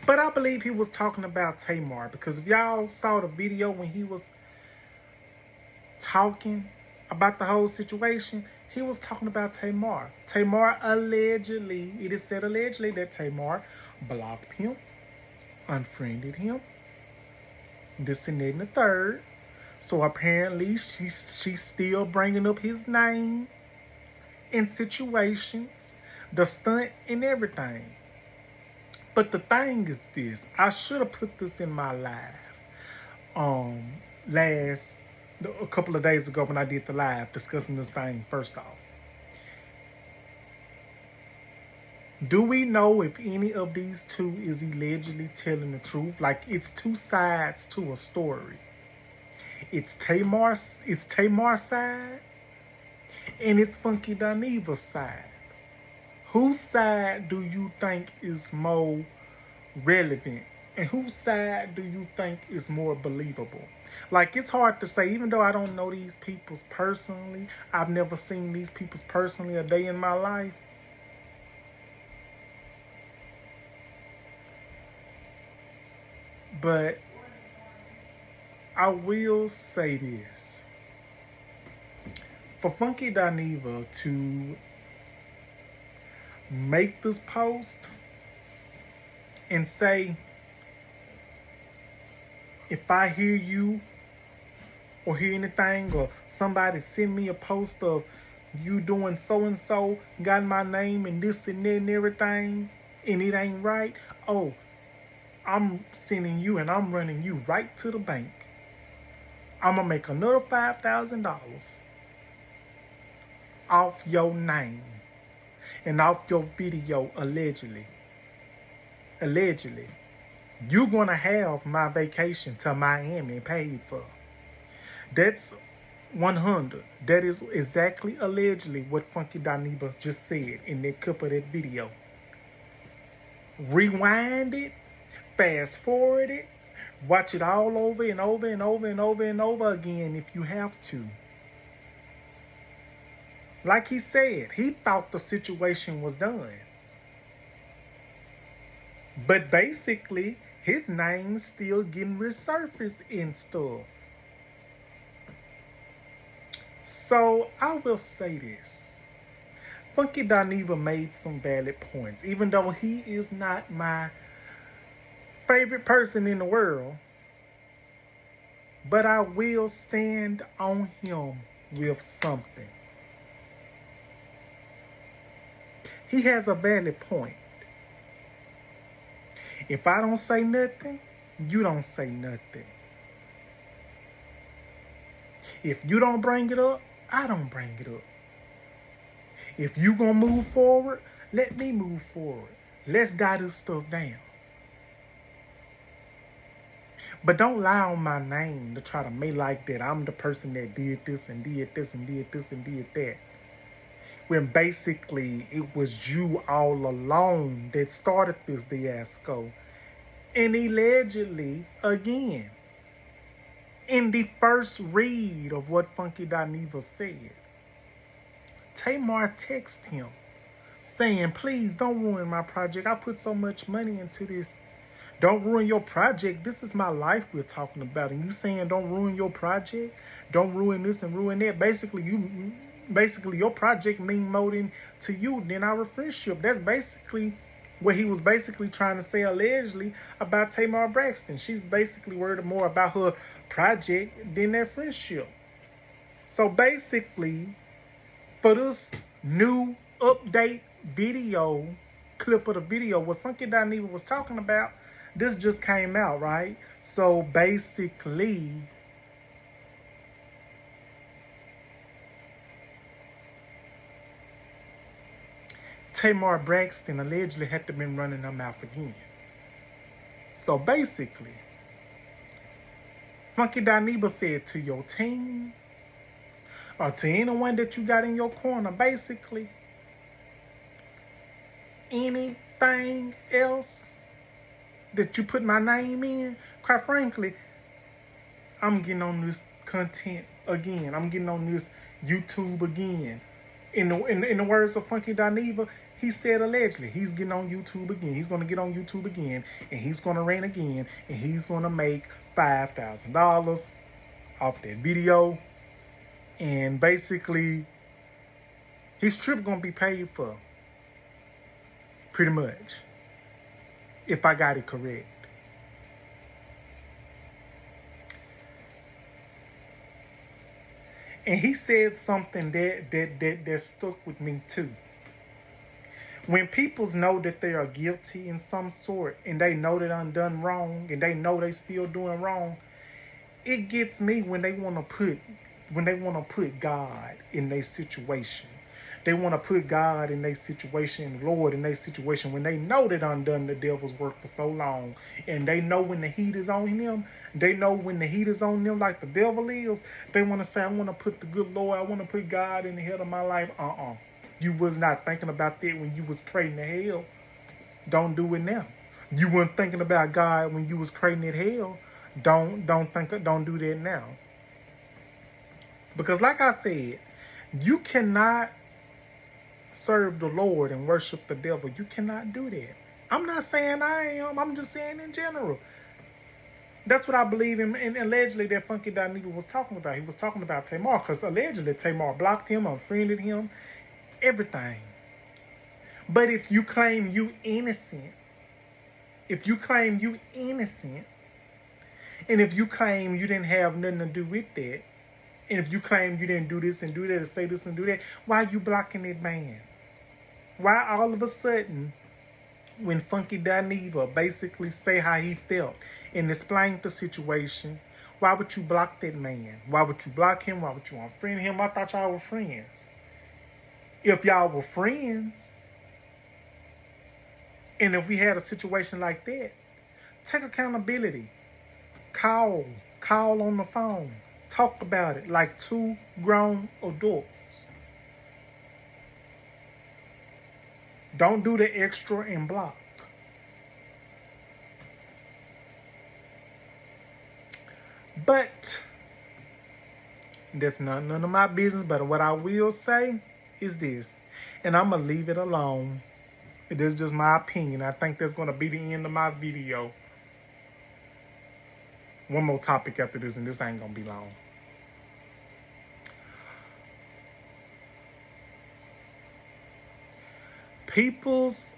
But I believe he was talking about Tamar, because if y'all saw the video when he was talking about the whole situation, he was talking about Tamar. Tamar allegedly, it is said allegedly that Tamar blocked him, unfriended him, this and that and the third. So apparently she's still bringing up his name in situations, the stunt and everything. But the thing is this, I should have put this in my live a couple of days ago when I did the live discussing this thing. First off, do we know if any of these two is allegedly telling the truth? Like, it's two sides to a story. It's Tamar's side and it's Funky Dineva's side. Whose side do you think is more relevant? And whose side do you think is more believable? Like, it's hard to say, even though I don't know these peoples personally. I've never seen these peoples personally a day in my life. But I will say this. For Funky Dineva to make this post and say, if I hear you or hear anything, or somebody send me a post of you doing so and so, got my name and this and that and everything, and it ain't right, oh, I'm sending you and I'm running you right to the bank. I'm gonna make another $5,000 off your name and off your video, allegedly. You're gonna have my vacation to Miami paid for. That's 100. That is exactly allegedly what Funky Dineva just said in that clip of that video. Rewind it, fast forward it, watch it all over and over and over and over and over again if you have to. Like he said, he thought the situation was done. But basically, his name's still getting resurfaced and stuff. So I will say this. Funky Dineva made some valid points. Even though he is not my favorite person in the world, but I will stand on him with something. He has a valid point. If I don't say nothing, you don't say nothing. If you don't bring it up, I don't bring it up. If you gonna move forward, let me move forward. Let's die this stuff down. But don't lie on my name to try to make like that I'm the person that did this and did this and did this and did that. When basically it was you all alone that started this fiasco. And allegedly, again, in the first read of what Funky Dineva said, Tamar texted him saying, please don't ruin my project. I put so much money into this. Don't ruin your project. This is my life we're talking about. And you saying don't ruin your project? Don't ruin this and ruin that. Basically, your project mean more to you than our friendship. That's basically what he was basically trying to say allegedly about Tamar Braxton. She's basically worried more about her project than their friendship. So basically, for this new update video, clip of the video, what Funky Dineva was talking about, this just came out, right? So basically, Tamar Braxton allegedly had to been running her mouth again. So basically, Funky Dineva said to your team, or to anyone that you got in your corner, basically, anything else that you put my name in, quite frankly, I'm getting on this content again. I'm getting on this YouTube again. In the words of Funky Dineva, he said allegedly he's getting on YouTube again. He's going to get on YouTube again, and he's going to rant again, and he's going to make $5,000 off that video. And basically, his trip going to be paid for, pretty much, if I got it correct. And he said something that stuck with me too. When people know that they are guilty in some sort, and they know that I'm done wrong, and they know they still doing wrong, it gets me when they want to put God in their situation. They want to put God in their situation, Lord in their situation, when they know that I'm done the devil's work for so long, and they know when the heat is on them. They know when the heat is on them like the devil is. They want to say, I want to put the good Lord, I want to put God in the head of my life. You was not thinking about that when you was creating the hell. Don't do it now. You weren't thinking about God when you was creating that hell. Don't do that now. Because like I said, you cannot serve the Lord and worship the devil. You cannot do that. I'm not saying I am. I'm just saying in general. That's what I believe in, and allegedly that Funky Dineva was talking about. He was talking about Tamar, because allegedly Tamar blocked him, unfriended him, everything. But if you claim you innocent, and if you claim you didn't have nothing to do with that, and if you claim you didn't do this and do that, and say this and do that, why are you blocking that man? Why all of a sudden, when Funky Dineva basically say how he felt and explain the situation, why would you block that man? Why would you block him? Why would you unfriend him? I thought y'all were friends. If y'all were friends, and if we had a situation like that, take accountability. Call on the phone. Talk about it like two grown adults. Don't do the extra and block. But that's none of my business. But what I will say is this, and I'm going to leave it alone. It is just my opinion. I think that's going to be the end of my video. One more topic after this, and this ain't going to be long. Peoples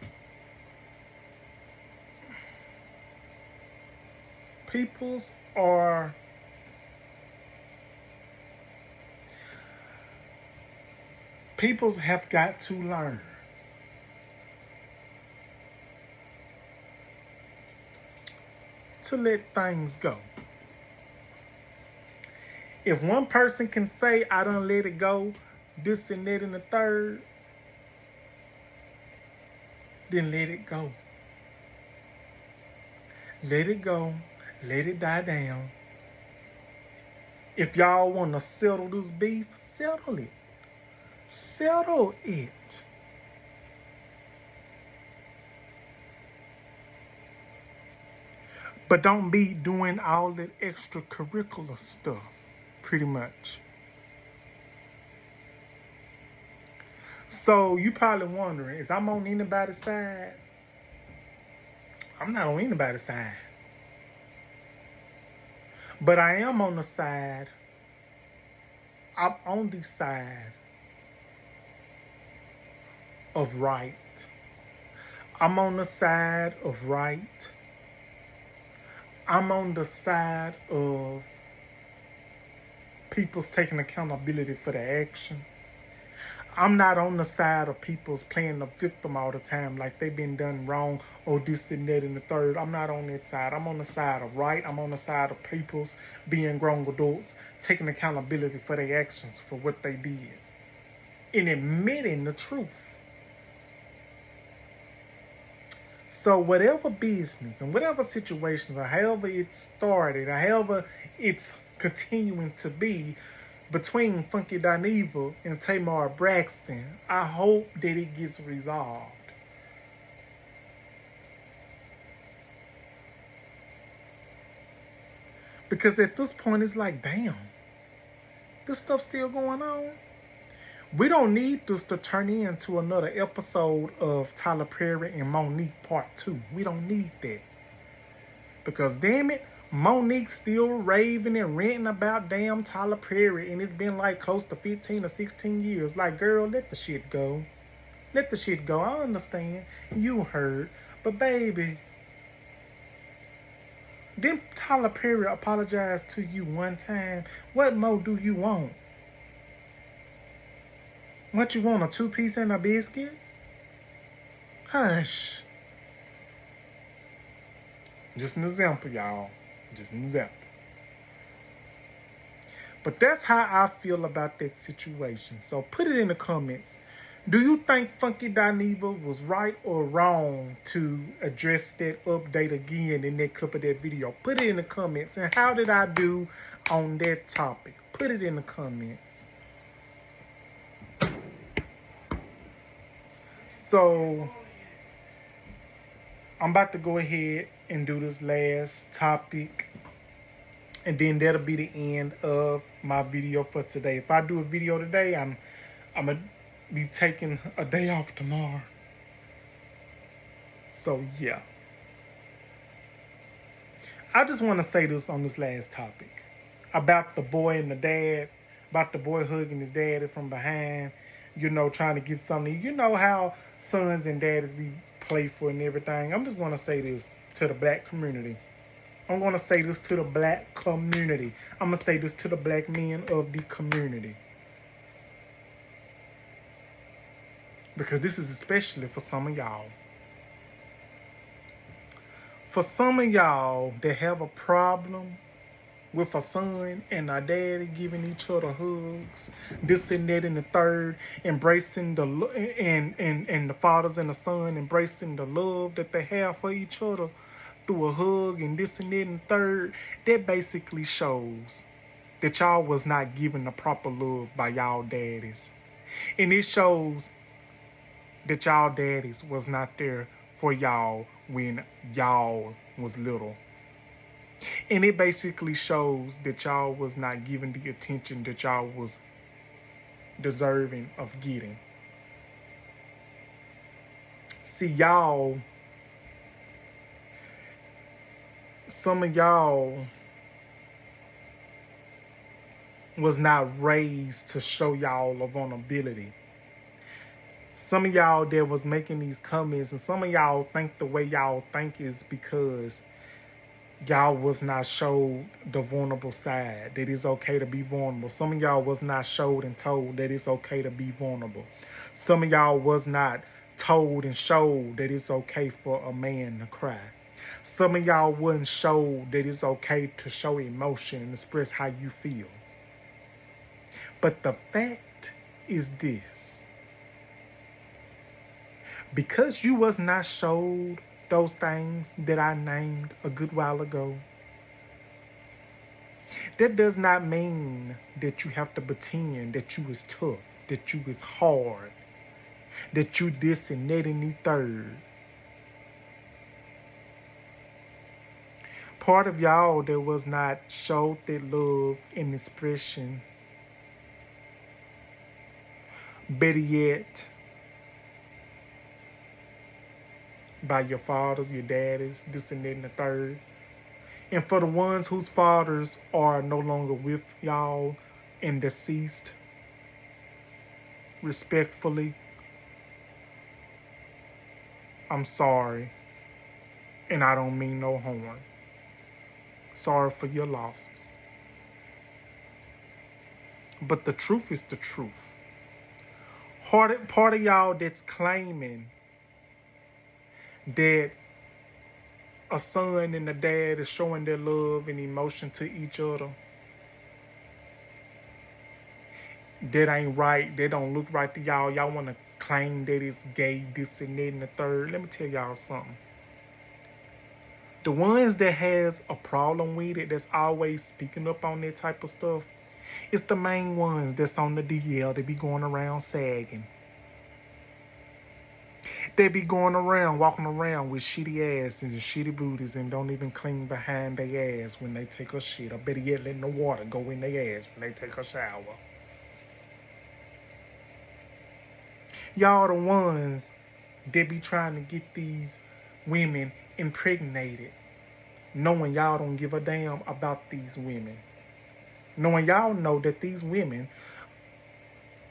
have got to learn to let things go. If one person can say, I done let it go, this and that and the third, then let it go. Let it go. Let it die down. If y'all want to settle this beef, settle it. Settle it. But don't be doing all that extracurricular stuff, pretty much. So you probably wondering, is I'm on anybody's side? I'm not on anybody's side. But I am on the side. I'm on the side of right. I'm on the side of right. I'm on the side of people's taking accountability for their actions. I'm not on the side of people's playing the victim all the time like they've been done wrong or this and that and the third. I'm not on that side. I'm on the side of right. I'm on the side of people's being grown adults, taking accountability for their actions, for what they did, and admitting the truth. So whatever business and whatever situations or however it started or however it's continuing to be between Funky Dineva and Tamar Braxton, I hope that it gets resolved. Because at this point it's like, damn, this stuff's still going on. We don't need this to turn into another episode of Tyler Perry and Monique Part 2. We don't need that. Because damn it, Monique's still raving and ranting about damn Tyler Perry, and it's been like close to 15 or 16 years. Like, girl, let the shit go. Let the shit go. I understand. You heard. But baby, didn't Tyler Perry apologize to you one time? What more do you want? What you want, a 2-piece and a biscuit? Hush. Just an example, y'all. Just an example. But that's how I feel about that situation. So put it in the comments. Do you think Funky Dineva was right or wrong to address that update again in that clip of that video? Put it in the comments. And how did I do on that topic? Put it in the comments. So I'm about to go ahead and do this last topic, and then that'll be the end of my video for today. If I do a video today, I'm gonna be taking a day off tomorrow. So yeah, I just want to say this on this last topic about the boy and the dad, about the boy hugging his daddy from behind, you know, trying to get something. You know how sons and daddies be playful and everything. I'm just going to say this to the black community. I'm going to say this to the black community. I'm going to say this to the black men of the community. Because this is especially for some of y'all. For some of y'all that have a problem with a son and a daddy giving each other hugs, this and that and the third, embracing the and the fathers and the son embracing the love that they have for each other through a hug and this and that and the third, that basically shows that y'all was not given the proper love by y'all daddies. And it shows that y'all daddies was not there for y'all when y'all was little. And it basically shows that y'all was not given the attention that y'all was deserving of getting. See, y'all, some of y'all was not raised to show y'all a vulnerability. Some of y'all that was making these comments, and some of y'all think the way y'all think is because y'all was not showed the vulnerable side, that it's okay to be vulnerable. Some of y'all was not showed and told that it's okay to be vulnerable. Some of y'all was not told and showed that it's okay for a man to cry. Some of y'all wasn't showed that it's okay to show emotion and express how you feel. But the fact is this. Because you was not showed those things that I named a good while ago, that does not mean that you have to pretend that you is tough, that you is hard, that you this and that and the third. Part of y'all that was not showed that love and expression, better yet, by your fathers, your daddies, this and that and the third. And for the ones whose fathers are no longer with y'all and deceased, respectfully, I'm sorry. And I don't mean no harm. Sorry for your losses. But the truth is the truth. Part of y'all that's claiming that a son and a dad is showing their love and emotion to each other, that ain't right. That don't look right to y'all. Y'all want to claim that it's gay, this and that and the third. Let me tell y'all something. The ones that has a problem with it, that's always speaking up on that type of stuff, it's the main ones that's on the DL. They be going around sagging. They be going around, walking around with shitty asses and shitty booties and don't even clean behind their ass when they take a shit. Or better yet, letting the water go in their ass when they take a shower. Y'all the ones that be trying to get these women impregnated, knowing y'all don't give a damn about these women. Knowing y'all know that these women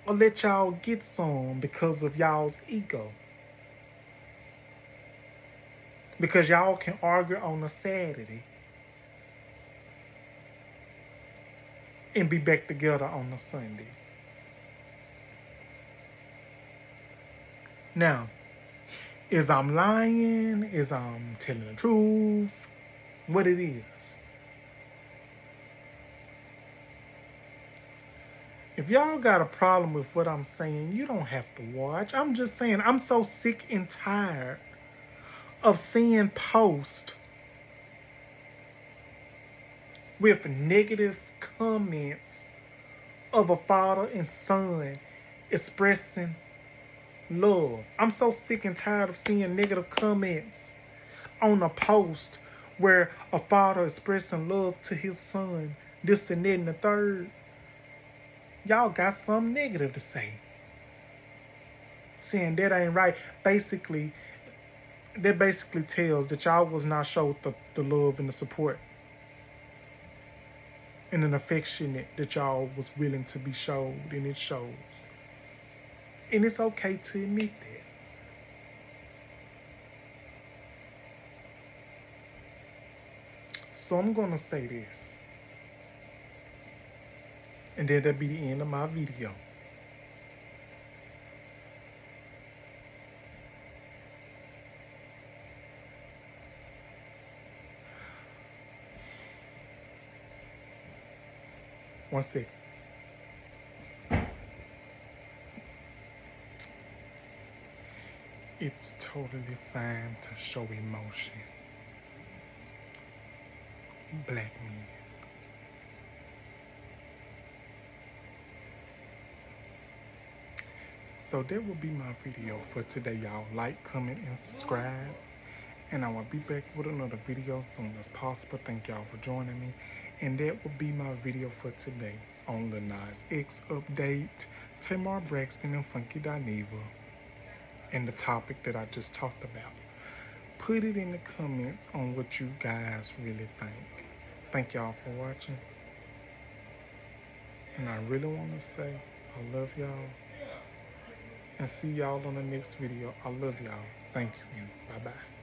will let y'all get some because of y'all's ego. Because y'all can argue on a Saturday and be back together on a Sunday. Now, is I'm lying? Is I'm telling the truth? What it is? If y'all got a problem with what I'm saying, you don't have to watch. I'm just saying, I'm so sick and tired of seeing posts with negative comments of a father and son expressing love. I'm so sick and tired of seeing negative comments on a post where a father expressing love to his son, this and that and the third. Y'all got something negative to say. Saying that ain't right. That basically tells that y'all was not showed the love and the support and an affection that y'all was willing to be showed, and it shows. And it's okay to admit that. So I'm gonna say this, and then that'll be the end of my video. One second. It's totally fine to show emotion. Black men. So that will be my video for today, y'all. Like, comment, and subscribe. And I will be back with another video as soon as possible. Thank y'all for joining me. And that will be my video for today on the Nas X update, Tamar Braxton and Funky Dineva, and the topic that I just talked about. Put it in the comments on what you guys really think. Thank y'all for watching. And I really want to say I love y'all. And see y'all on the next video. I love y'all. Thank you and bye-bye.